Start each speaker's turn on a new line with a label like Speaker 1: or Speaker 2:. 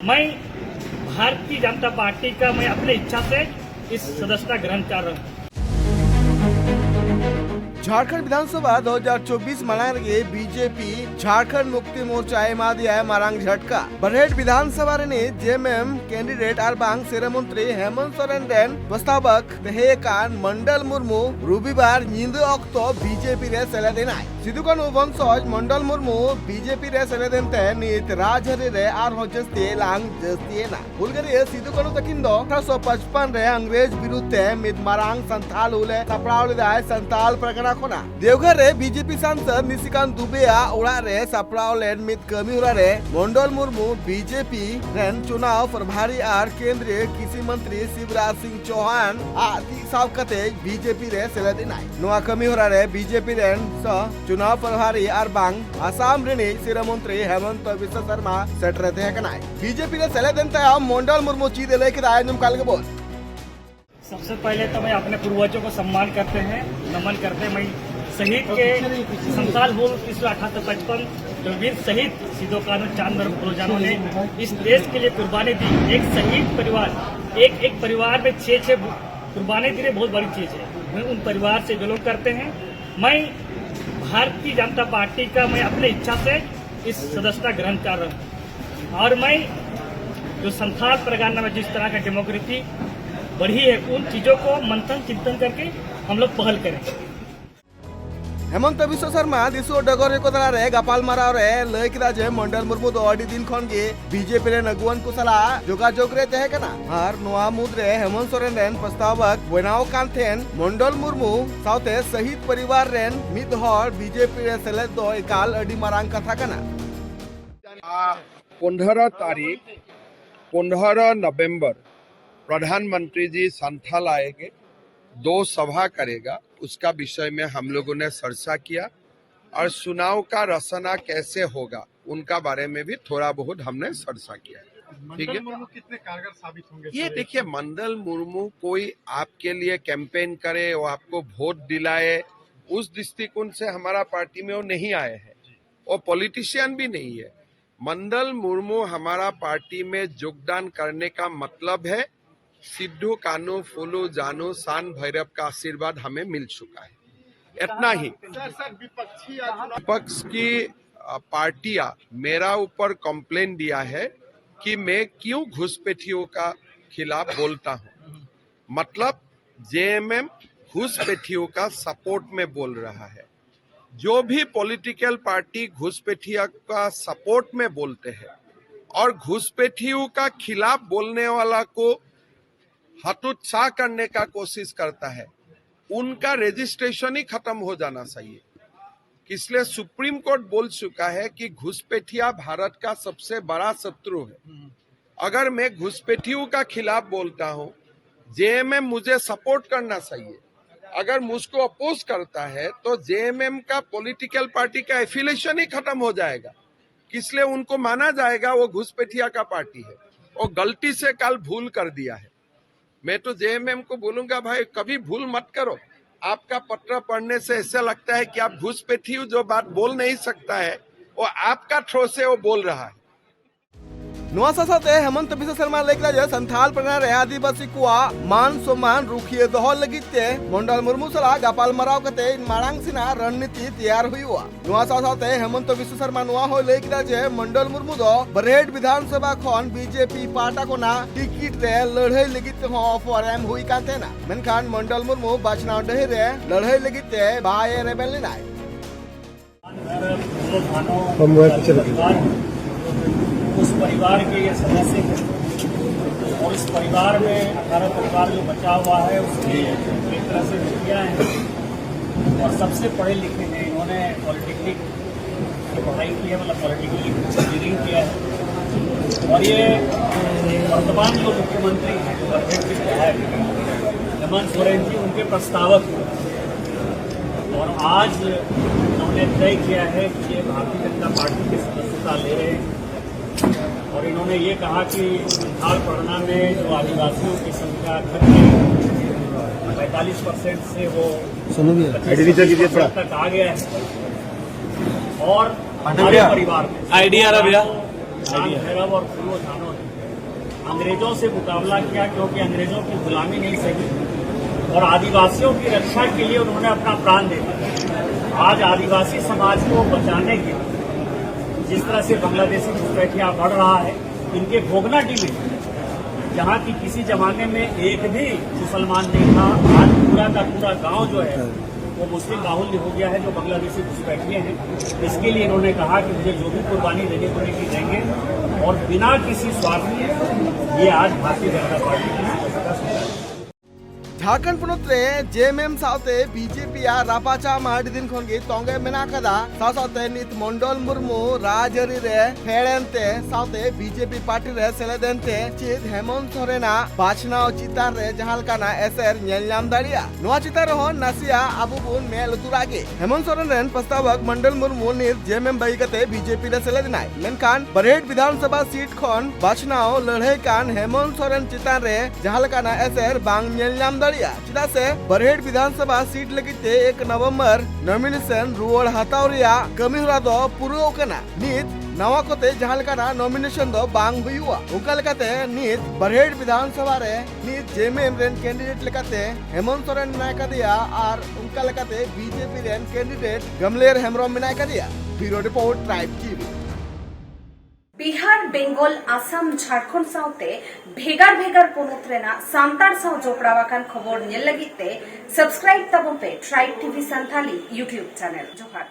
Speaker 1: मैं भारतीय जनता पार्टी का मैं अपनी इच्छा से इस सदस्यता ग्रहण कर रहा हूँ।
Speaker 2: झारखंड विधानसभा 2024 मनाएंगे बीजेपी झारखंड मुक्ति मोर्चा एमा दिया मारांग झटका बरहेट विधानसभा रे जेएमएम कैंडिडेट आरबांग सेरेमंत्री हेमंत सोरेन रेन प्रस्तावक तहेकान मंडल मुर्मू रविवार ᱧᱤᱫᱟᱹ ᱚᱠᱛᱚ बीजेपी रे सेलेदेनाय सिदुकानु वंशज मंडल मुर्मू बीजेपी रे सेलेदेनते नीत राजहरी रे आरहों जस्ती लांग जस्तीना हुलगरी सिदुकानु तकिन दो 1855 रे अंग्रेज विरुद्धे मिद मारांग संथाल उले सपड़ाव लेदाय संथाल प्रगणा खोना देवघर रे बीजेपी सांसद निशिकांत दुबेया ओड़ा रे सपड़ाव लेन मिद कमी हुरा रे मंडल मुर्मू बीजेपी रेन चुनाव प्रभारी आर केंद्रीय कृषि मंत्री शिवराज सिंह चौहान आदि सावकते बीजेपी रे सेलेदेनाय नोआ कमी हुरा रे बीजेपी रेन चुनाव प्रभारी आर बांग आसाम रे सिरमंत्री हेमंत बिस्व शर्मा सेटरे तेकनाय बीजेपी रे सेलेदेन तायम मंडल मुर्मू चीज लेके आयनुम काल के बोल।
Speaker 1: सबसे पहले तो मैं अपने पूर्वजों को सम्मान करते हैं, नमन करते हैं। मैं शहीद के संताल मूल 1855 जो वीर शहीद सिदो कानू चांद फुलजानों ने इस देश के लिए कुर्बानी दी। एक शहीद परिवार एक परिवार में 6 कुर्बानी दी बहुत बड़ी चीज है। मैं उन परिवार से बिलोंग करते हैं। मैं भारतीय जनता पार्टी का मैं अपनी इच्छा से इस सदस्यता ग्रहण कर रहा हूँ और मैं जो संथाल परगना में जिस तरह का डेमोक्रेसी बढ़ी है उन चीजों को मंथन चिंतन करके हम लोग पहल करें।
Speaker 2: हेमंत बिस्व शर्मा दिसो डगरे को तला रे गपाल माराव रे लय किदा जे मंडल मुर्मू दो अडी दिन खन गे बीजेपी रे नगुवन को सला जोगाजोग रे तहे कना आर नोआ मुद रे हेमंत सोरेन रेन प्रस्तावक बनाव कांथेन मंडल मुर्मू साउते शहीद परिवार रेन मिद हर बीजेपी रे सेलेद दो एकाल अडी मारांग कथा कना
Speaker 3: 15 तारीख 15 नवंबर प्रधानमंत्री जी संथाल आएंगे, 2 सभा करेगा। उसका विषय में हम लोगों ने चर्चा किया और चुनाव का रचना कैसे होगा उनका बारे में भी थोड़ा बहुत हमने चर्चा किया। ठीक है,
Speaker 4: कितने कारगर साबित होंगे?
Speaker 3: ये देखिए, मंडल मुर्मू कोई आपके लिए कैंपेन करे और आपको वोट दिलाए, उस दृष्टिकोण से हमारा पार्टी में वो नहीं आए हैं। वो पॉलिटिशियन भी नहीं है। मंडल मुर्मू हमारा पार्टी में योगदान करने का मतलब है सिद्धू कानू फूलू जानू शान भैरव का आशीर्वाद हमें मिल चुका है, इतना ही। विपक्ष की पार्टियां मेरा ऊपर कंप्लेन दिया है कि मैं क्यों घुसपैठियों का खिलाफ बोलता हूं। मतलब जेएमएम घुसपैठियों का सपोर्ट में बोल रहा है। जो भी पॉलिटिकल पार्टी घुसपैठिया का सपोर्ट में बोलते हैं और घुसपैठियों का खिलाफ बोलने वाला को हतोत्साह करने का कोशिश करता है, उनका रजिस्ट्रेशन ही खत्म हो जाना चाहिए। इसलिए सुप्रीम कोर्ट बोल चुका है कि घुसपैठिया भारत का सबसे बड़ा शत्रु है। अगर मैं घुसपैठियों का खिलाफ बोलता हूं, जेएमएम मुझे सपोर्ट करना चाहिए। अगर मुझको अपोज करता है तो जेएमएम का पॉलिटिकल पार्टी का एफिलिएशन ही खत्म हो जाएगा। इसलिए उनको माना जाएगा वो घुसपैठिया का पार्टी है। वो गलती से कल भूल कर दिया है। मैं तो जेएमएम को बोलूंगा, भाई कभी भूल मत करो। आपका पत्र पढ़ने से ऐसा लगता है कि आप घुसपैठी जो बात बोल नहीं सकता है वो आपका थ्रो से वो बोल रहा है।
Speaker 2: नोआ साथे हेमंत बिस्व शर्मा लेकला जे संथाल प्रगना रे आदिवासी कुआ मान सम्मान रुखिए दोह लगिते मंडल मुर्मू सला गपाल माराव कते मारांग सिना रणनीति तैयार हुआ। नोआ साथे हेमंत बिस्व शर्मा नोआ हो लेकला जे मंडल मुर्मू दो बरहेट विधानसभा खन बीजेपी पार्टा कोना टिकट रे लड़ाई लगिते हो फॉरम हुई कातेना मेनखान मंडल मुर्मू बाचनाव डहे रे लड़ाई लगिते बाय रेबेल नाय
Speaker 1: उस परिवार के ये सदस्य हैं और इस परिवार में 18 परिवार जो बचा हुआ है उसमें एक तरह से मुखिया हैं और सबसे पढ़े लिखे हैं। इन्होंने पॉलिटेक्निक की पढ़ाई की है, मतलब पॉलिटिकल इंजीनियरिंग किया है। और ये वर्तमान जो मुख्यमंत्री हैं हेमंत सोरेन जी उनके प्रस्तावक हैं और आज उन्होंने तय किया है कि ये भारतीय जनता पार्टी की सदस्यता ले रहे हैं। और इन्होंने ये कहा कि संथाल परगना में जो आदिवासियों की संख्या घट गई 45% से वो 25% तक आ गया है। और हमारे परिवार में आइडिया भैरव और फूलो जानो है अंग्रेजों से मुकाबला किया, क्योंकि अंग्रेजों की गुलामी नहीं सही और आदिवासियों की रक्षा के लिए उन्होंने अपना प्राण दे दिया। आज आदिवासी समाज को बचाने के लिए जिस तरह से बांग्लादेशी घुसपैठिया बढ़ रहा है, इनके भोगनाडी में जहाँ की किसी जमाने में एक भी मुसलमान नहीं था, आज पूरा का पूरा गांव जो है वो मुस्लिम बाहुल्य हो गया है, जो बांग्लादेशी घुसपैठिए हैं। इसके लिए इन्होंने कहा कि मुझे जो भी कुर्बानी देनी पड़ेगी देंगे और बिना किसी स्वार्थ के ये आज भारतीय जनता पार्टी की सदस्यता स्वीकार।
Speaker 2: झारखंड पुनत्रे जेएमएम साउते बीजेपी या रापाचा मार्डी दिन खन गे तोंगे मेना कदा साउते नित मंडल मुर्मू राजरी रे हेड़ेनते साउते बीजेपी पार्टी रे सेलेदेनते चित हेमंत सोरेना बाछनाव चितार रे जहालकाना एसर नेलनाम दाड़िया नोआ चितार हो नासिया आबुबुन मेल तुरागे हेमंत सोरेन रेन प्रस्तावक मंडल मुर्मू नित जेएमएम बाईकते बीजेपी रे सेलेदनाय मेनखान बरहेट विधानसभा सीट खन बाछनाव लड़ाई कान हेमंत सोरेन चितार रे जहालकाना एसर बांग नेलनाम चिदा से बरहेट विधानसभा सीट लगिते 1 नवंबर नॉमिनेशन रुआड़ हताव रिया कमी हरा दो पुरो कना नित नवा कोते जहालकाना नॉमिनेशन दो बांग हुआ उनका लेकाते नित बरहेट विधानसभा रे नित जेएमएम रेन कैंडिडेट लेकाते हेमंत सोरेन मेना दिया और उनका लेकाते बीजेपी रेन कैंडिडेट गमलेर हेमरम मेना दिया। Bureau report Tribe TV.
Speaker 4: Bihar Bengal Assam Jharkhand साउते भेगार भेगार पोनोत रेना सांतार साउ जोपड़ावाकान खबर नेल लगिते सब्सक्राइब तबन पे Tribe TV Santali YouTube channel जोहार।